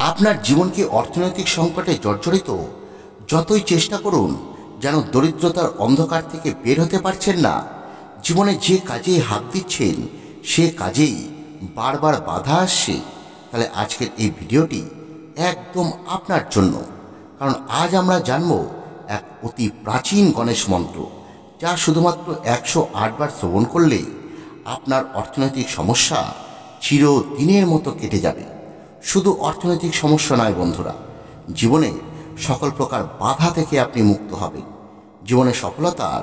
আপনার জীবন কি অর্থনৈতিক সংকটে জর্জরিত? যতই চেষ্টা করুন যেন দরিদ্রতার অন্ধকার থেকে বের হতে পারছেন না। জীবনে যে কাজেই হাত দিচ্ছেন সে কাজেই বারবার বাধা আসছে। তাহলে আজকের এই ভিডিওটি একদম আপনার জন্য। কারণ আজ আমরা জানব এক অতি প্রাচীন গণেশ মন্ত্র, যা শুধুমাত্র 108 বার শ্রবণ করলে আপনার অর্থনৈতিক সমস্যা চিরদিনের মতো কেটে যাবে। শুধু অর্থনৈতিক সমস্যা নয় বন্ধুরা, জীবনে সকল প্রকার বাধা থেকে আপনি মুক্ত হবেন। জীবনে সফলতার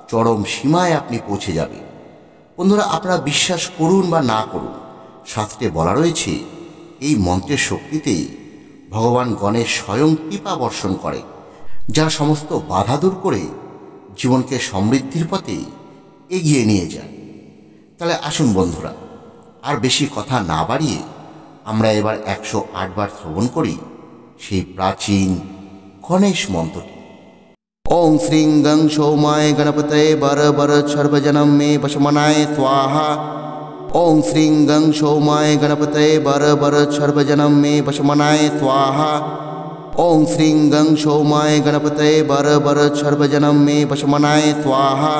চরম সীমায় আপনি পৌঁছে যাবেন। বন্ধুরা, আপনারা বিশ্বাস করুন বা না করুন, শাস্ত্রে বলা রয়েছে এই মন্ত্রের শক্তিতে ভগবান গণেশ স্বয়ং কৃপা বর্ষণ করে, যা সমস্ত বাধা দূর করে জীবনকে সমৃদ্ধির পথে এগিয়ে নিয়ে যায়। তাহলে আসুন বন্ধুরা, আর বেশি কথা না বাড়িয়ে আমরা এবার 108 বার শ্রবণ করি সেই প্রাচীন গণেশ মন্ত্রটি। ওং শ্রীং গং সৌমায় গণপতয়ে বার বার সর্বজনম মে বশমনায় স্বাহা। ওং শ্রীং গং সৌমায় গণপতয়ে বার বার সর্বজনম মে বশমনায় স্বাহা। ওং শ্রীং গং সৌমায় গণপতয়ে বার বার সর্বজনম মে বশমনায় স্বাহা।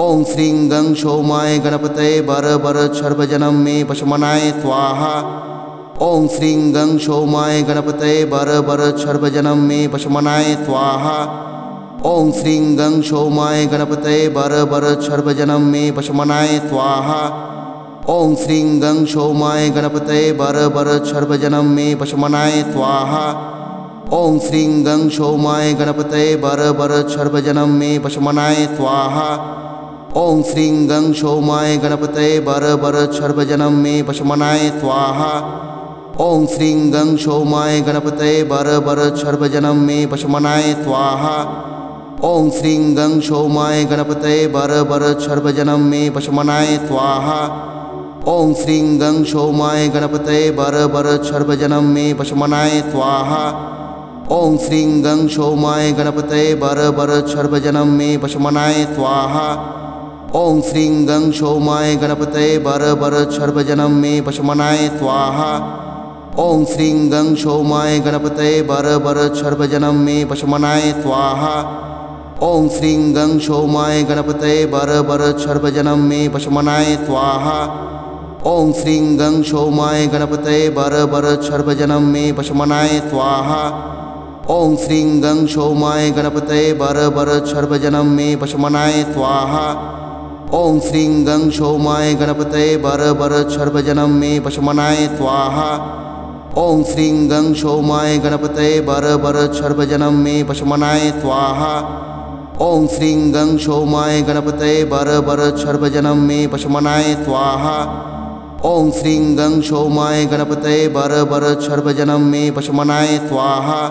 ওং শ্রীং গং সৌমায় গণপতয়ে বার বার সর্বজনম মে বশমনায় স্বাহা। ওং শ্রীং গং সৌমায় গণপতয়ে বার বার সর্বজনম মে বশমনায় স্বাহা। ওং শ্রীং গং সৌমায় গণপতয়ে বার বার সর্বজনম মে বশমনায় স্বাহা। ওং শ্রীং গং সৌমায় গণপতয়ে বার বার সর্বজনম মে বশমনায় স্বাহা। ওং শ্রীং গং সৌমায় গণপতয়ে বার বার সর্বজনম মে বশমনায় স্বাহা। ওং শ্রীং গং সৌমায় গণপতয়ে বার বার সর্বজনম মে বশমনায় স্বাহা। ওং শ্রীং গং সৌমায় গণপতয়ে বার বার সর্বজনম মে বশমনায় স্বাহা। ওং শ্রীং গং সৌমায় গণপতয়ে বার বার সর্বজনম মে বশমনায় স্বাহা। ওং শ্রীং গং সৌমায় গণপতয়ে বার বার সর্বজনম মে বশমনায় স্বাহা। ওং শ্রীং গং সৌমায় গণপতয়ে বার বার সর্বজনম মে বশমনায় স্বাহা। ওং শ্রীং গং সৌমায় গণপতয়ে বার বার সর্বজনম মে বশমনায় স্বাহা। ওং শ্রীং গং সৌমায় গণপতয়ে বার বার সর্বজনম মে বশমনায় স্বাহা। ওং শ্রীং গং সৌমায় গণপতয়ে বার বার সর্বজনম মে বশমনায় স্বাহা। ওং শ্রীং গং সৌমায় গণপতয়ে বার বার সর্বজনম মে বশমনায় স্বাহা। ওং শ্রীং গং সৌমায় গণপতয়ে বার বার সর্বজনম মে বশমনায় স্বাহা। ওং শ্রীং গং সৌমায় গণপতয়ে বার বার সর্বজনম মে বশমনায় স্বাহা। ওং শ্রীং গং সৌমায় গণপতয়ে বার বার সর্বজনম মে বশমনায় স্বাহা। ওং শ্রীং গং সৌমায় গণপতয়ে বার বার সর্বজনম মে বশমনায় স্বাহা। ওং শ্রীং গং সৌমায় গণপতয়ে বার বার সর্বজনম মে বশমনায় স্বাহা। ওং শ্রীং গং সৌমায় গণপতয়ে বার বার সর্বজনম মে বশমনায় স্বাহা।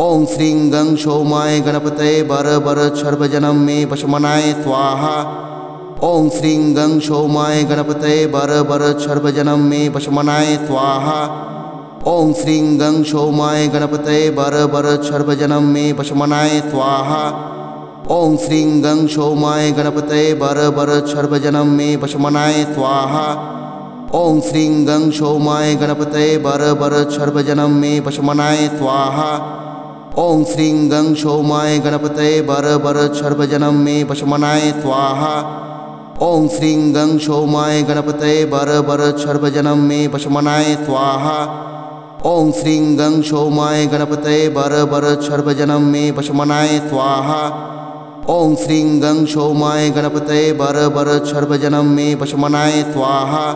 ওং শ্রীং গং সৌমায় গণপতয়ে বার বার সর্বজনম মে বশমনায় স্বাহা। ওং শ্রীং গং সৌমায় গণপতয়ে বার বার সর্বজনম মে বশমনায় স্বাহা। ওং শ্রীং গং সৌমায় গণপতয়ে বার বার সর্বজনম মে বশমনায় স্বাহা। ওং শ্রীং গং সৌমায় গণপতয়ে বার বার সর্বজনম মে বশমনায় স্বাহা। ওং শ্রীং গং সৌমায় গণপতয়ে বার বার সর্বজনম মে বশমনায় স্বাহা। ওং শ্রীং গং সৌমায় গণপতয়ে বার বার সর্বজনম মে বশমনায় স্বাহা। ওং শ্রীং গং সৌমায় গণপতয়ে বার বার সর্বজনম মে বশমনায় স্বাহা। ওং শ্রীং গং সৌমায় গণপতয়ে বার বার সর্বজনম মে বশমনায় স্বাহা।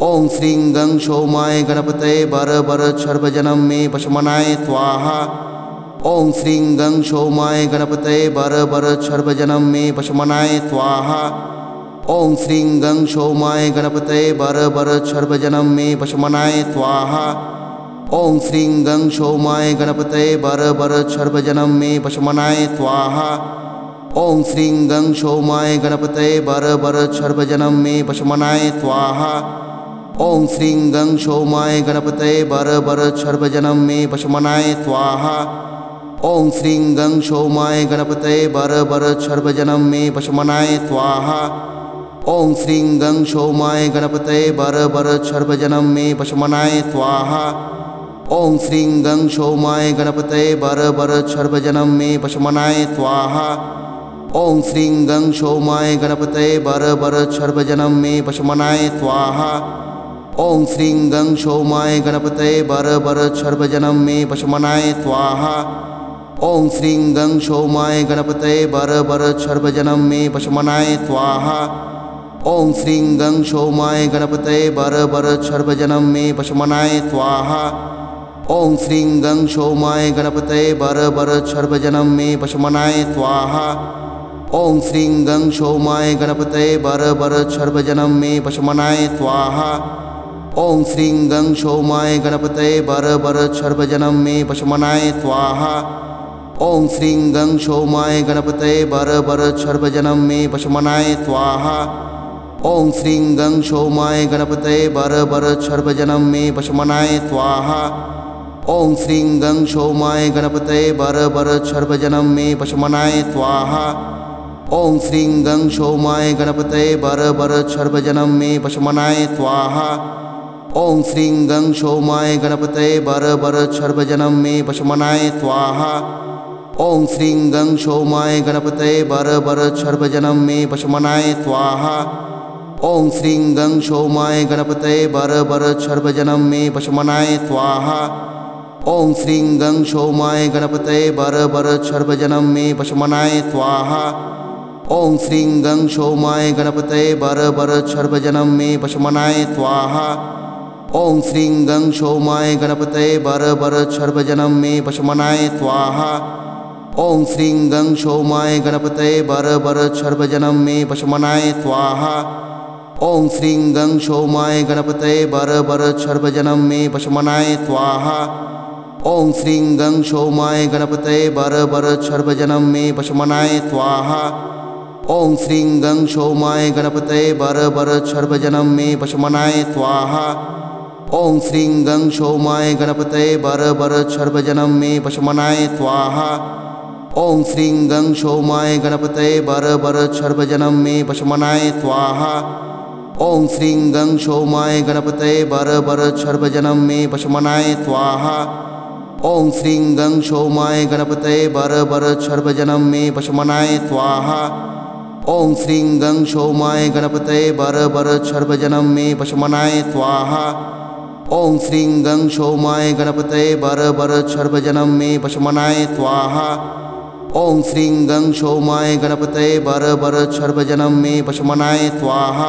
ওং শ্রীং গং সৌমায় গণপতয়ে বার বার সর্বজনম মে বশমনায় স্বাহা। ওং শ্রীং গং সৌমায় গণপতয়ে বার বার সর্বজনম মে বশমনায় স্বাহা। ওং শ্রীং গং সৌমায় গণপতয়ে বার বার সর্বজনম মে বশমনায় স্বাহা। ওং শ্রীং গং সৌমায় গণপতয়ে বার বার সর্বজনম মে বশমনায় স্বাহা। ওং শ্রীং গং সৌমায় গণপতয়ে বার বার সর্বজনম মে বশমনায় স্বাহা। ওং শ্রীং গং সৌমায় গণপতয়ে বার বার সর্বজনম মে বশমনায় স্বাহা। ওং শ্রীং গং সৌমায় গণপতয়ে বার বার সর্বজনম মে বশমনায় স্বাহা। ওং শ্রীং গং সৌমায় গণপতয়ে বার বার সর্বজনম মে বশমনায় স্বাহা। ओम श्रीं गं सोमाय गणपतये वर वर सर्वजनं मे वशमनाय स्वाहा। ओम श्रीं गं सोमाय गणपतये वर वर सर्वजनं मे वशमनाय स्वाहा। ओम श्रीं गं सोमाय गणपतये वर वर सर्वजनं मे वशमनाय स्वाहा। ओम श्रीं गं सोमाय गणपतये वर वर सर्वजनं मे वशमनाय स्वाहा। ओम श्रीं गं सोमाय गणपतये वर वर सर्वजनं मे वशमनाय स्वाहा। ओम श्रीं गं सोमाय गणपतये वर वर सर्वजनं मे वशमनाय स्वाहा। ओम श्रीं गं सोमाय गणपतये वर वर सर्वजनं मे वशमनाय स्वाहा। ओम श्रीं गं सोमाय गणपतये वर वर सर्वजनं मे वशमनाय स्वाहा। ओम श्रीं गं सोमाय गणपतये वर वर सर्वजनं मे वशमनाय स्वाहा। ओम श्रीं गं सोमाय गणपतये वर वर सर्वजनं मे वशमनाय स्वाहा। ओम श्रीं गं सोमाय गणपतये वर वर सर्वजनं मे वशमनाय स्वाहा। ओम श्रीं गं सोमाय गणपतये वर वर सर्वजनं मे वशमनाय स्वाहा। ओम श्रीं गं सोमाय गणपतये वर वर सर्वजनं मे वशमनाय स्वाहा। ओम श्रीं गं सोमाय गणपतये वर वर सर्वजनं मे वशमनाय स्वाहा। ओम श्रीं गं सोमाय गणपतये वर वर सर्वजनं मे वशमनाय स्वाहा। ओम श्रीं गं सोमाय गणपतये वर वर सर्वजनं मे वशमनाय स्वाहा। ओम श्रीं गं सोमाय गणपतये वर वर सर्वजनं मे वशमनाय स्वाहा। ओम श्रीं गं सोमाय गणपतये वर वर सर्वजनं मे वशमनाय स्वाहा। ओम श्रीं गं सोमाय गणपतये वर वर सर्वजनं मे वशमनाय स्वाहा। ओम श्रीं गं सोमाय गणपतये वर वर सर्वजनं मे वशमनाय स्वाहा। ओम श्रीं गं सोमाय गणपतये वर वर सर्वजनं मे वशमनाय स्वाहा। ओम श्रीं गं सोमाय गणपतये वर वर सर्वजनं मे वशमनाय स्वाहा। ओम श्रीं गं सोमाय गणपतये वर वर सर्वजनं मे वशमनाय स्वाहा। ओम श्रीं गं सोमाय गणपतये वर वर सर्वजनं मे वशमनाय स्वाहा। ओम श्रीं गं सोमाय गणपतये वर वर सर्वजनं मे वशमनाय स्वाहा। ओम श्रीं गं सोमाय गणपतये वर वर सर्वजनं मे वशमनाय स्वाहा। ओम श्रीं गं सोमाय गणपतये वर वर सर्वजनं मे वशमनाय स्वाहा। ओम श्रीं गं सोमाय गणपतये वर वर सर्वजनं मे वशमनाय स्वाहा। ओम श्रीं गं सोमाय गणपतये वर वर सर्वजनं मे वशमनाय स्वाहा। ओम श्रीं गं सोमाय गणपतये वर वर सर्वजनं मे वशमनाय स्वाहा।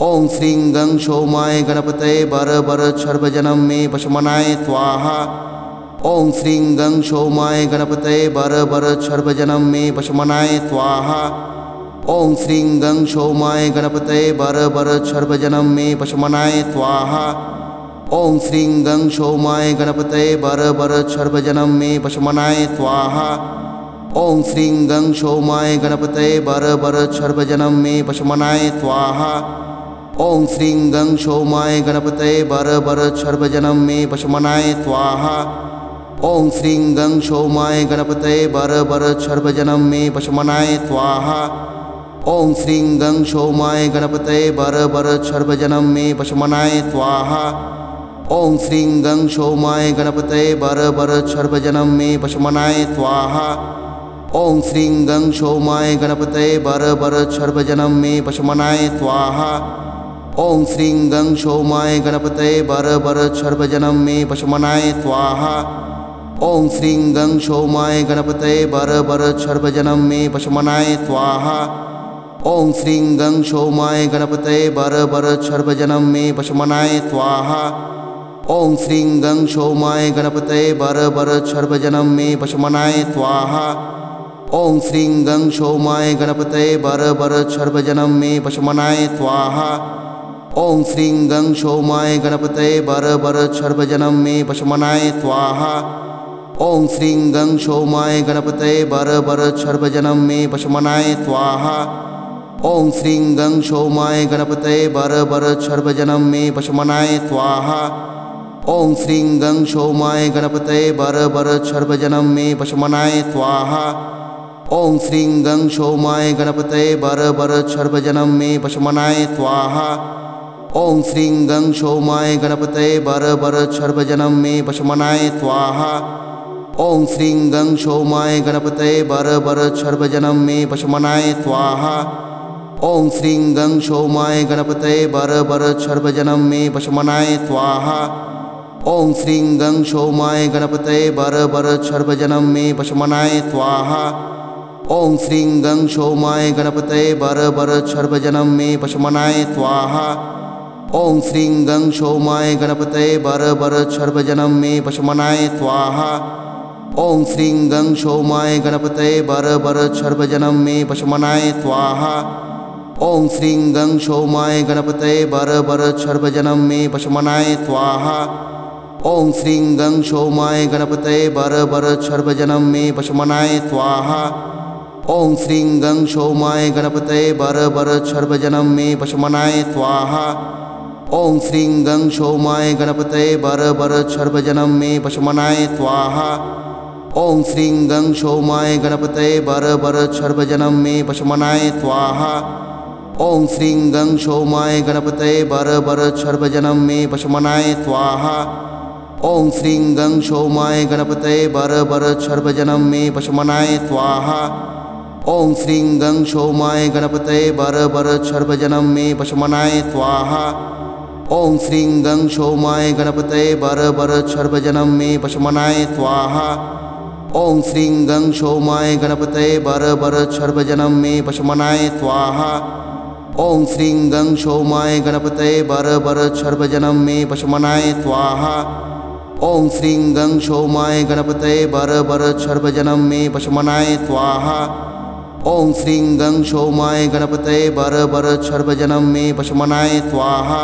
ओम श्रीं गं सोमाय गणपतये वर वर सर्वजनं मे वशमनाय स्वाहा। ओम श्रीं गं सोमाय गणपतये वर वर सर्वजनं मे वशमनाय स्वाहा। ओम श्रीं गं सोमाय गणपतये वर वर सर्वजनं मे वशमनाय स्वाहा। ओम श्रीं गं सोमाय गणपतये वर वर सर्वजनं मे वशमनाय स्वाहा। ओम श्रीं गं सोमाय गणपतये वर वर सर्वजनं मे वशमनाय स्वाहा। ओम श्रीं गं सोमाय गणपतये वर वर सर्वजनं मे वशमनाय स्वाहा। ओम श्रीं गं सोमाय गणपतये वर वर सर्वजनं मे वशमनाय स्वाहा। ओम श्रीं गं सोमाय गणपतये वर वर सर्वजनं मे वशमनाय स्वाहा। ओम श्रीं गं सोमाय गणपतये वर वर सर्वजनं मे वशमनाय स्वाहा। ओम श्रीं गं सोमाय गणपतये वर वर सर्वजनं मे वशमनाय स्वाहा। ओम श्रीं गं सोमाय गणपतये वर वर सर्वजनं मे वशमनाय स्वाहा। ओम श्रीं गं सोमाय गणपतये वर वर सर्वजनं मे वशमनाय स्वाहा। ओम श्रीं गं सोमाय गणपतये वर वर सर्वजनं मे वशमनाय स्वाहा। ओम श्रीं गं सोमाय गणपतये वर वर सर्वजनं मे वशमनाय स्वाहा। ओम श्रीं गं सोमाय गणपतये वर वर सर्वजनं मे वशमनाय स्वाहा। ओम श्रीं गं सोमाय गणपतये वर वर सर्वजनं मे वशमनाय स्वाहा। ओम श्रीं गं सोमाय गणपतये वर वर सर्वजनं मे वशमनाय स्वाहा। ओम श्रीं गं सोमाय गणपतये वर वर सर्वजनं मे वशमनाय स्वाहा। ओम श्रीं गं सोमाय गणपतये वर वर सर्वजनं मे वशमनाय स्वाहा। ओं श्रीं गं सोमाय गणपतये वर वर सर्वजनं मे वशमनाय स्वाहा। ओं श्रीं गं सोमाय गणपतये वर वर सर्वजनं मे वशमनाय स्वाहा। ओं श्रीं गं सोमाय गणपतये वर वर सर्वजनं मे वशमनाय स्वाहा। ओं श्रीं गं सोमाय गणपतये वर वर सर्वजनं मे वशमनाय स्वाहा। ओं श्रीं गं सोमाय गणपतये वर वर सर्वजनं मे वशमनाय स्वाहा। ओं श्रीं गं सोमाय गणपतये वर वर सर्वजनं मे वशमनाय स्वाहा। ओं श्रीं गं सोमाय गणपतये वर वर सर्वजनं मे वशमनाय स्वाहा। ओं श्रीं गं सोमाय गणपतये वर वर सर्वजनं मे वशमनाय स्वाहा। ओं श्रीं गं सोमाय गणपतये वर वर सर्वजनं मे वशमनाय स्वाहा। ओं श्रीं गं सोमाय गणपतये वर वर सर्वजनं मे वशमनाय स्वाहा। ओं श्रीं गं सोमाय गणपतये वर वर सर्वजनं मे वशमनाय स्वाहा। ओं श्रीं गं सोमाय गणपतये वर वर सर्वजनं मे वशमनाय स्वाहा। ओं श्रीं गं सोमाय गणपतये वर वर सर्वजनं मे वशमनाय स्वाहा। ओं श्रीं गं सोमाय गणपतये वर वर सर्वजनं मे वशमनाय स्वाहा। ओं श्रीं गं सोमाय गणपतये वर वर सर्वजनं मे वशमनाय स्वाहा। ओं श्रीं गं सोमाय गणपतये वर वर सर्वजनं मे वशमनाय स्वाहा। ओं श्रीं गं सोमाय गणपतये वर वर सर्वजनं मे वशमनाय स्वाहा। ओं श्रीं गं सोमाय गणपतये वर वर सर्वजनं मे वशमनाय स्वाहा। ओं श्रीं गं सोमाय गणपतये वर वर सर्वजनं मे वशमनाय स्वाहा। ओं श्रीं गं सोमाय गणपतये वर वर सर्वजनं मे वशमनाय स्वाहा।